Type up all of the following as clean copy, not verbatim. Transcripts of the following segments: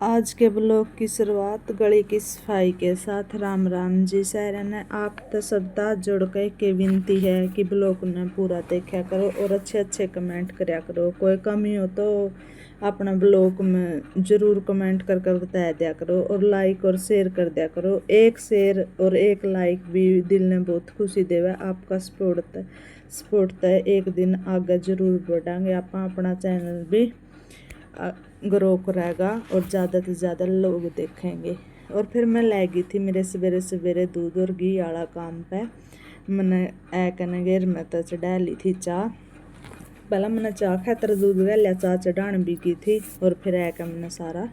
आज के ब्लॉग की शुरुआत गली की सफाई के साथ। राम राम जी सारे ने। आप तो सबका जोड़ के विनती है कि ब्लॉग ने पूरा देखा करो और अच्छे अच्छे कमेंट करया करो। कोई कमी हो तो अपना ब्लॉग में ज़रूर कमेंट करके बता दिया करो और लाइक और शेयर कर दिया करो। एक शेयर और एक लाइक भी दिल ने बहुत खुशी देवे। आपका सपोर्ट तो एक दिन आगे जरूर बढ़ाएंगे। आप अपना चैनल भी ग्रो करेगा और ज़्यादा से ज़्यादा लोग देखेंगे। और फिर मैं लगी थी मेरे सवेरे सवेरे दूध और घी वाला काम पे। मैंने ऐकने घेर में तो चढ़ा ली थी चाह। पहला मैंने चाह खातर दूध गलिया, चाह चढ़ाने भी की थी और फिर ऐका मैंने सारा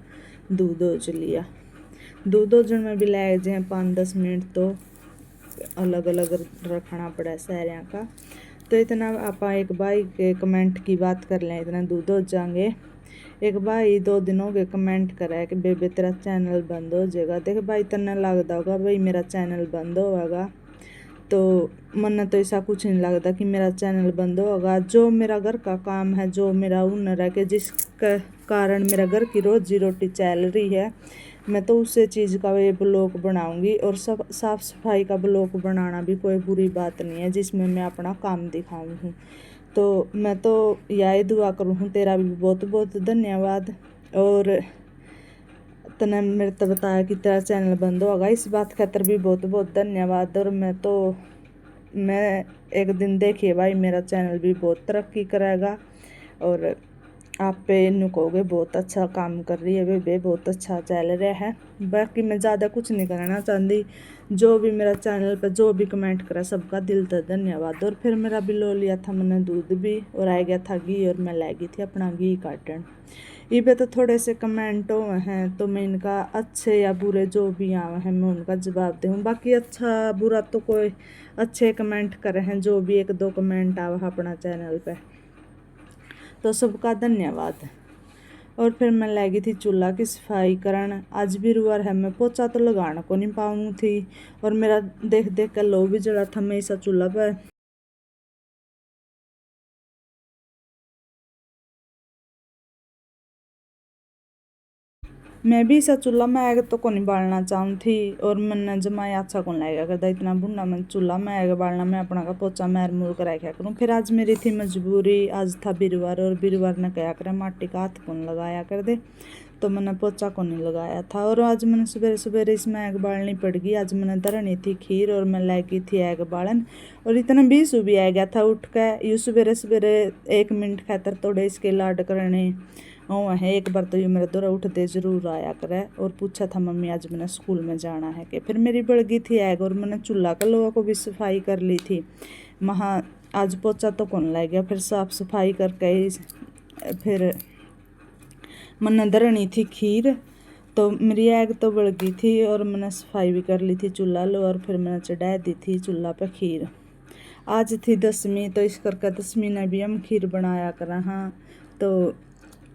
दूध ओज लिया। दूध ओजन में भी लग जाए 5-10 मिनट तो अलग अलग रखना पड़ा सारिया का। तो इतना आप एक भाई के कमेंट की बात कर लें, इतना दूध हो जाएंगे। एक भाई 2 दिन हो गए कमेंट करा है कि बेबे तेरा चैनल बंद हो जाएगा। देख भाई तन्ने लगता होगा भाई मेरा चैनल बंद होगा, तो मन तो ऐसा कुछ नहीं लगता कि मेरा चैनल बंद होगा। जो मेरा घर का काम है, जो मेरा हुनर है कि जिसके कारण मेरा घर की रोजी रोटी चल रही है, मैं तो उसी चीज़ का ये ब्लॉग बनाऊंगी। और सब साफ़ सफाई का ब्लॉग बनाना भी कोई बुरी बात नहीं है जिसमें मैं अपना काम दिखाऊँ हूँ। तो मैं तो यही दुआ करूँ हूँ। तेरा भी बहुत बहुत धन्यवाद। और तने मेरे तो बताया कि तेरा चैनल बंद होगा, इस बात खातर भी बहुत बहुत धन्यवाद। और मैं एक दिन देखिए भाई मेरा चैनल भी बहुत तरक्की करेगा और आप पे इन्हों कहोगे बहुत अच्छा काम कर रही है बेबे, बहुत अच्छा चल रहा है। बाकी मैं ज़्यादा कुछ नहीं करना चाहती। जो भी मेरा चैनल पर जो भी कमेंट करा सबका दिल से धन्यवाद। और फिर मेरा भी लो लिया था मैंने दूध भी और आ गया था घी और मैं लाई थी अपना घी काटन। ये पे तो थोड़े से कमेंट हुए हैं तो मैं इनका अच्छे या बुरे जो भी आए हैं मैं उनका जवाब दूँ। बाकी अच्छा बुरा तो कोई अच्छे कमेंट करे हैं, जो भी 1-2 कमेंट आवा अपना चैनल पे तो सबका धन्यवाद। और फिर मैं लगी थी चूल्हा की सफाई करन। आज भी रुआर है, मैं पोछा तो लगाना को नहीं पाऊँ थी और मेरा देख देख कर लो भी जला था। मैं ऐसा चूल्हा पर मैं भी इसा चूल्हा में आग तो नहीं बालना चाहूँ थी और मैंने जमाया अच्छा कौन लगेगा करता इतना भुना। मैं चूल्हा में आग बालना मैं अपना का पोचा मैर मूर कर रखा करूँ। फिर आज मेरी थी मजबूरी, आज था बिरवार और बिरवार ने कहा करे माटी का हाथ कौन लगाया कर दे, तो मैंने पोचा को नहीं लगाया था। और आज मैंने सवेरे सवेरे इसमें आग बालनी पड़ गई। आज मैंने धरनी थी खीर और मैं लगी थी आग बालन और इतना 20 भी आ गया था उठ के। यूँ सवेरे सवेरे 1 मिनट खातर थोड़े इसके लाड करने और है। एक बार तो ये मेरे दौरा उठते ज़रूर आया करे और पूछा था मम्मी आज मैंने स्कूल में जाना है कि। फिर मेरी बढ़ गई थी आग और मैंने चूल्हा का लोहा को भी सफाई कर ली थी। महा आज पोचा तो कौन लग गया। फिर साफ़ सफाई करके फिर मैंने धरनी थी खीर तो मेरी आग तो बढ़ गई थी और मैंने सफाई भी कर ली थी चूल्हा लो। और फिर मैंने चढ़ा दी थी चूल्हा पर खीर। आज थी 10वीं तो इस करके 10वीं ने भी हम खीर बनाया करा। हाँ तो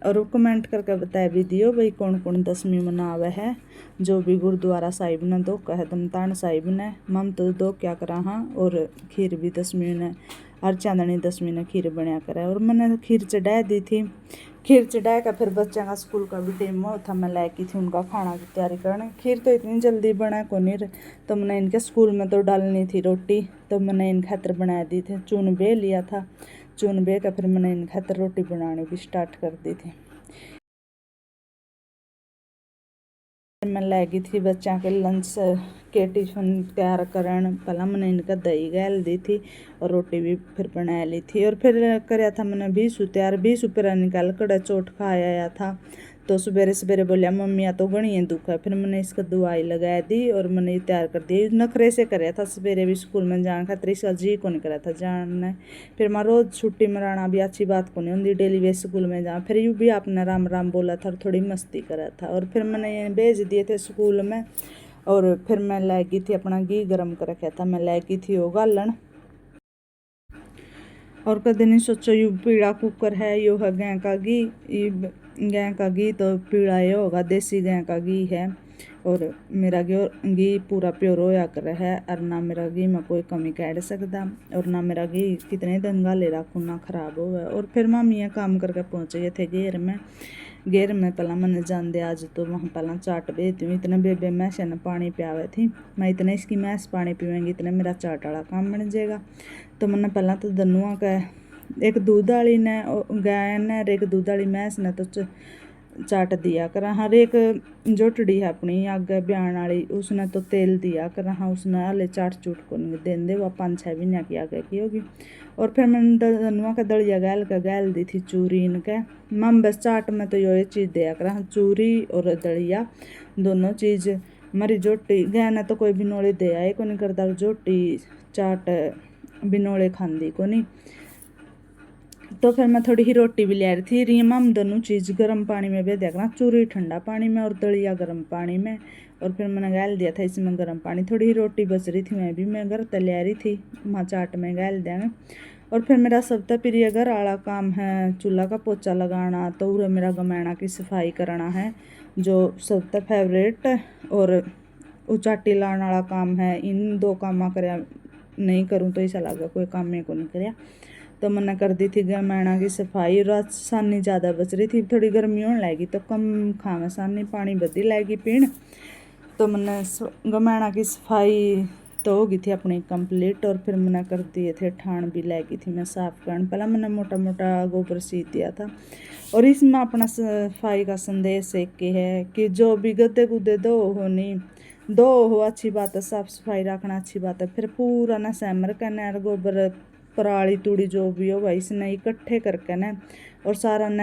और कमेंट करके बता भी दियो भाई कौन कौन 10वीं मनावे है। जो भी गुरुद्वारा साहिब ने दो कहे दमतान साहिब ने मम तो दो क्या करा। हाँ और खीर भी 10वीं ने हर चांदनी 10वीं ने खीर बनाया करा। और मैंने खीर चढ़ा दी थी। खीर चढ़ा कर फिर बच्चों का स्कूल का भी टाइम हुआ था, मैं लायकी थी उनका खाना की तैयारी करने। खीर तो इतनी जल्दी बना को नहीं, तो मैंने इनके स्कूल में तो डालनी थी रोटी, तो मैंने इन खातर बना दी थी। चून बे लिया था, चून बे का फिर मैंने इन खातर रोटी बनानी भी स्टार्ट कर दी थी। मैं लगी थी बच्चों के लंच के टिफिन तैयार करन। पहला मैंने इनका दही गाल दी थी और रोटी भी फिर बना ली थी। और फिर कराया था मैंने 20 तैयार। 20 रुपये निकाल कड़ा चोट खा आया था। तो सवेरे सवेरे बोलिया मम्मी आ तो घनी दुख है। फिर मैंने इसका दवाई लगा दी और मैंने तैयार कर दी। नखरे से कराया था सवेरे भी स्कूल में जाने खातर, इसका जी को नहीं करा था जानना। फिर मैं रोज़ छुट्टी मराना भी अच्छी बात को नहीं होती, डेली वे स्कूल में जा। फिर यूँ भी आपने राम राम बोला था और थोड़ी मस्ती करा था। और फिर मैंने ये भेज दिए थे स्कूल में। और फिर मैं लगी थी अपना घी गर्म कर रखा था, मैं लगी थी वो गालन। और कदे नहीं सोचो यू पीला कुकर है, यो है गाय का घी। गाय का घी तो पीला ये होगा, देसी गाय का घी है। और मेरा घी पूरा प्योर होया कर है और ना मेरा घी में कोई कमी काट सकता और ना मेरा घी कितने दिन गाले रखूँ ना खराब हो। और फिर मामी काम करके पहुँच गए थे घेर में। घेर में पहला मैंने जान आज तो वहाँ पहला चाट भेजती हूँ। इतने बेबे मैसे ने पानी पियावे थी, मैं इतने इसकी मैस पानी पीवेंगी इतने मेरा चाट वाला काम बन जाएगा। तो मैंने पहला तो दनुआ का एक दूध वाली ने गाय ने और एक दूध वाली मैस ने तो चाट दिया कर। हर एक जोटड़ी है अपनी आगे ब्यान वाली उसने तो तेल दिया कर, हाँ उसने हाले चाट चूट को नहीं दें दे, वह 5-6 महीने की आगे की होगी। और फिर मैंने दनुआ का दलिया गैल दी थी चूरी इनके। मम बस चाट में तो ये चीज़ दिया कर, चूरी और दलिया दोनों चीज़। मेरी जोटी गै ने तो कोई बिनोले दे आए को नहीं करता, जोटी चाट बिनोले खांदी को नहीं। तो फिर मैं थोड़ी ही रोटी भी ले रही थी। रीमा हम दोनों चीज़ गर्म पानी में भेज दिया करना, चूरी ठंडा पानी में और दलिया गर्म पानी में। और फिर मैंने गाल दिया था इसमें गर्म पानी। थोड़ी ही रोटी बच रही थी, मैं घर तले आ रही थी, वहाँ चाट में गाल देंगे। और फिर मेरा सबसे प्रिय घर वाला काम है चूल्हा का पोछा लगाना, तो उरे मेरा गमैना की सफाई करना है जो सबसे फेवरेट। और उचाटी लाने वाला काम है। इन 2 काम कर नहीं करूँ तो ऐसा लगा कोई काम में को नहीं कराया। तो मैंने कर दी थी गमैना की सफाई। रात सानी ज़्यादा बच रही थी, थोड़ी गर्मी होने लगी तो कम खावे सानी, पानी बदी लगी पीण। तो मैंने गमैना की सफाई तो हो गई थी अपनी कंप्लीट। और फिर मैंने कर दिए थे ठाण भी लगी थी मैं साफ करने। पहला मैंने मोटा मोटा गोबर सीख दिया था। और इसमें अपना सफाई का संदेश एक के है कि जो भी गद्दे गुद्दे दो हो अच्छी बात है, साफ सफाई रखना अच्छी बात है। फिर पूरा ना सैमर करना और गोबर पराली तूड़ी जो भी हो भाई इसने इकट्ठे करके न और सारा न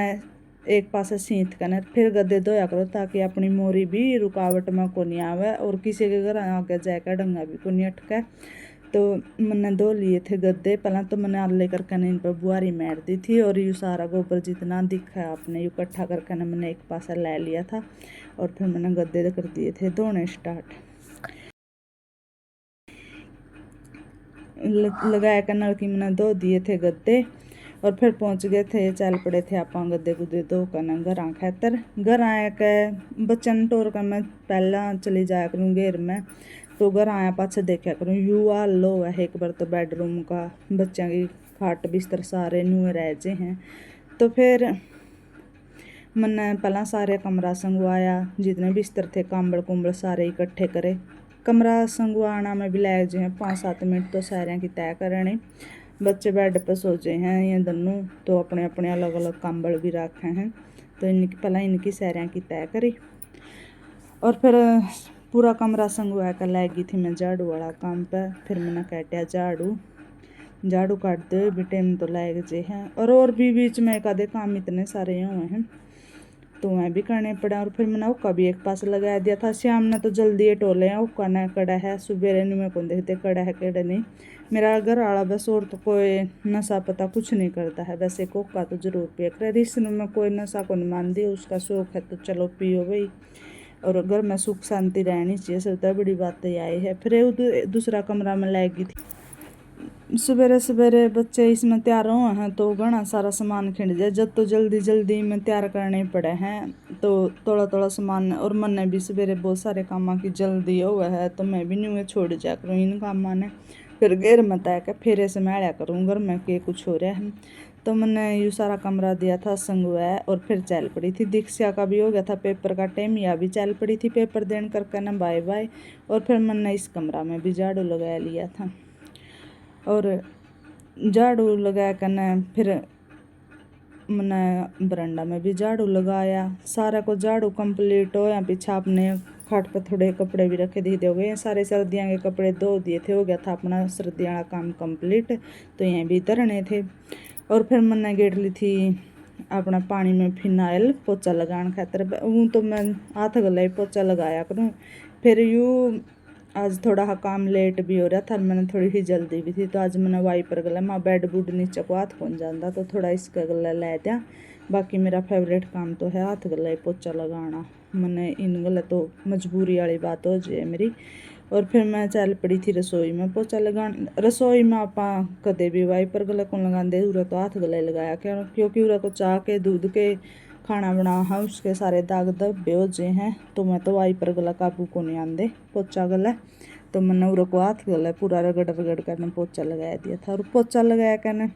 एक पासे सींत कर फिर गद्दे धोया करो, ताकि अपनी मोरी भी रुकावट में को नहीं आवे और किसी के घर आगे जाकर डंगा भी को नहीं अटके। तो मैंने धो लिए थे गद्दे। पहला तो मैंने आले करके इन पर बुआरी मार दी थी और यू सारा गोबर जितना दिखा है आपने इकट्ठा करके न मैंने एक पासा ले लिया था। और फिर मैंने गद्दे कर दिए थे धोने स्टार्ट। लगाया कर नलकी मैंने धो दिए थे गद्दे। और फिर पहुंच गए थे, चल पड़े थे आप गद्दे गुद्दे धो कर न घर खातर। घर आया के बच्चन टोर कर मैं पहला चली जाया करूँ घेर में। तो घर आया पाछे देखा करूँ यू आ लो है एक बार तो बेडरूम का बच्चों की खाट बिस्तर सारे नुए रह जे हैं। तो फिर मैंने पहला सारे कमरा संगवाया, जितने बिस्तर थे कांबड़ कुंबड़ सारे इकट्ठे करे। कमरा संगवाना में भी लग जाए 5-7 मिनट तो सारे की तय करने। बच्चे बेड पर सोचे हैं ये दोनों, तो अपने अपने अलग अलग कंबल भी रखे हैं। तो इनकी पहला इनकी सैरियाँ की तय करी। और फिर पूरा कमरा संगवा कर लगी थी मैं झाड़ू वाला काम पे। फिर मैंने काटा झाड़ू काटते हुए भी टाइम तो लग जे हैं। और भी बीच में एक आधे काम इतने सारे हुए हैं तो वह भी करने पड़ा। और फिर मैंने उक्का भी एक पास लगा दिया था। श्याम ने तो जल्दी टोले हैं, उक्का ने कड़ा है सुबेरे में कौन देखते कड़ा है कड़ा नहीं। मेरा घर वाला बस और तो कोई नशा पता कुछ नहीं करता है, वैसे कोका तो जरूर पिया करे। रिश्ते में कोई नशा को नहीं मानती, उसका शौक है तो चलो पियो भाई। और घर में सुख शांति रहनी चाहिए, सबसे बड़ी बात ये आई है। फिर दूसरा कमरा में लगी थी। सवेरे सवेरे बच्चे इसमें तैयार हुए हैं तो घना सारा सामान खिंड जाए, जब तो जल्दी जल्दी में तैयार करने पड़े हैं तो थोड़ा थोड़ा सामान। और मैंने भी सवेरे बहुत सारे कामों की जल्दी हुआ है तो मैं भी नहीं छोड़ जा करूँ इन कामों ने। फिर घेर में तय के फेरे से मैं करूँ घर में के कुछ हो रहा है। तो मैंने यू सारा कमरा दिया था संगवाया और फिर चल पड़ी थी। दीक्षा का भी हो गया था पेपर का टाइम, या भी चल पड़ी थी पेपर देने करके ना बाय बाय। और फिर मैंने इस कमरा में भी झाड़ू लगा लिया था। और झाड़ू लगा कर न फिर मैंने बरांडा में भी झाड़ू लगाया। सारा को झाड़ू कंप्लीट हो, यहाँ पीछे आपने खाट पर थोड़े कपड़े भी रखे दिए हो गए, सारे सर्दियों के कपड़े धो दिए थे, हो गया था अपना सर्दियों का काम कंप्लीट। तो यहाँ भी धरने थे। और फिर मैंने गेट ली थी अपना पानी में फिनाइल पोचा लगाने खातर। वो तो मैं हाथ गला पोचा लगाया करूँ। फिर यूँ आज थोड़ा हा काम लेट भी हो रहा था, मैंने थोड़ी ही जल्दी भी थी तो आज मैंने वाइपर गला माँ बेड बुड नीचे को हाथ कौन जाता तो थोड़ा इसका गला ले दिया। बाकी मेरा फेवरेट काम तो है हाथ गला पोचा लगाना, मैंने इन गला तो मजबूरी वाली बात हो जाए मेरी। और फिर मैं चल पड़ी थी रसोई में पोचा लगाने। रसोई में आप कदे भी वाइपर गला को लगाते, उरा तो हाथ गला लगाया क्योंकि उरा को चाह के दूध के खाना बना है उसके सारे दाग धब्बे हो जे हैं। तो मैं तो वाइपर गला काबू को नहीं आते पोचा गला। तो मैंने उरा को हाथ गला पूरा रगड़ रगड़ कर पोचा लगाया दिया था। और पोचा लगाया कर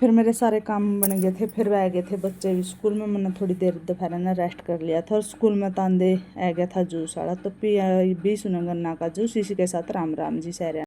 फिर मेरे सारे काम बन गए थे, फिर वह आ गए थे बच्चे भी स्कूल में। मैंने थोड़ी देर दोपहर में रेस्ट कर लिया था और स्कूल में तांदे आ गया था जूस वाला, तो पी भी सुना गन्ना का जूस। इसी के साथ राम राम जी सारे।